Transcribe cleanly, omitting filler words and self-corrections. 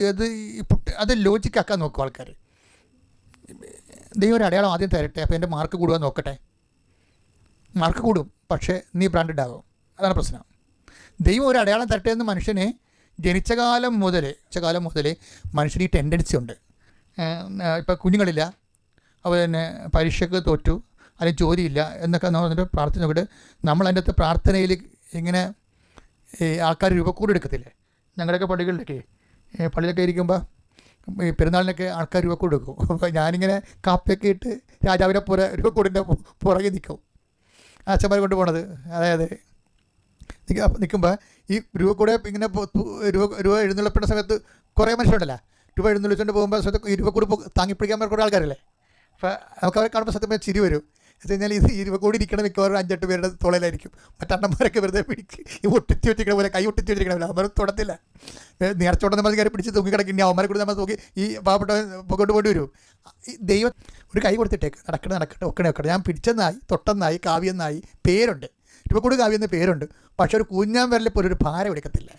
അത് അത് ലോജിക്കാക്കാൻ നോക്കും ആൾക്കാർ. ദൈവം ഒരു അടയാളം ആദ്യം തരട്ടെ, അപ്പോൾ എൻ്റെ മാർക്ക് കൂടുവാൻ നോക്കട്ടെ. മാർക്ക് കൂടും, പക്ഷേ നീ ബ്രാൻഡഡ് ആകും. അതാണ് പ്രശ്നം. ദൈവം ഒരു അടയാളം തരട്ടെ എന്ന് മനുഷ്യനെ ജനിച്ച കാലം മുതൽ മനുഷ്യന് ഈ ടെൻഡൻസി ഉണ്ട്. ഇപ്പോൾ കുഞ്ഞുങ്ങളില്ല, അപ്പോൾ തന്നെ പരീക്ഷയ്ക്ക് തോറ്റു, അല്ലെങ്കിൽ ജോലിയില്ല എന്നൊക്കെ നമ്മൾ എന്നിട്ട് പ്രാർത്ഥന നോക്കിയിട്ട് നമ്മൾ അതിൻ്റെ അകത്ത് പ്രാർത്ഥനയിൽ ഇങ്ങനെ ആൾക്കാർ രൂപക്കൂട് എടുക്കത്തില്ലേ? ഞങ്ങളുടെയൊക്കെ പള്ളിയിലൊക്കെ ഇരിക്കുമ്പോൾ ഈ പെരുന്നാളിനൊക്കെ ആൾക്കാർ രൂപക്കൂട് എടുക്കും. അപ്പോൾ ഞാനിങ്ങനെ കാപ്പിയൊക്കെ ഇട്ട് രാജാവിനെ രൂപക്കൂടിൻ്റെ പുറകെ നിൽക്കും, അച്ഛന്മാർ കൊണ്ട് പോണത്. അതായത് നിൽക്കുമ്പോൾ ഈ രൂപക്കൂടെ ഇങ്ങനെ രൂപ എഴുന്നള്ളപ്പെടുന്ന സമയത്ത് കുറേ മനുഷ്യരുണ്ടല്ലോ, രൂപ എഴുന്നള്ളിച്ചുകൊണ്ട് പോകുമ്പോൾ സമയത്ത് ഈ രൂപക്കൂട് താങ്ങിപ്പിടിക്കാൻ കുറേ ആൾക്കാരല്ലേ. അപ്പോൾ നമുക്ക് അവരെ കാണുമ്പോൾ സത്യം ചിരി വരും. എന്ന് വെച്ച് കഴിഞ്ഞാൽ ഈ രൂപക്കൂടി ഇരിക്കണം മിക്കവാറും 5-8 പേരുടെ തുളയിലായിരിക്കും. മറ്റണ്ണന്മാരൊക്കെ വെറുതെ പിടിച്ച് ഈ ഒട്ടിച്ച് വെച്ചിരിക്കണ പോലെ, കൈ ഒട്ടിച്ച് വെച്ചിരിക്കണ അവർ തൊടത്തില്ല. നേർച്ചോട്ടം നമ്മൾ കയറി പിടിച്ച് തൂങ്ങിക്കിടക്കുന്ന അവന്മാരെ കൂടി നമ്മൾ തൂക്കി ഈ പാവപ്പെട്ട കൊണ്ട് പോയിട്ട് വരും. ഈ ദൈവം ഒരു കൈ കൊടുത്തിട്ടേക്ക് നടക്കട്ടെ ഒക്കണേ. ഞാൻ പിടിച്ചെന്നായി, തൊട്ടെന്നായി, കാവ്യെന്നായി പേരുണ്ട്, രൂപക്കൂട് കാവ്യെന്ന് പേരുണ്ട്. പക്ഷെ ഒരു കുഞ്ഞാൻ വരലെ പോലെ ഒരു ഭാരം എടുക്കത്തില്ല.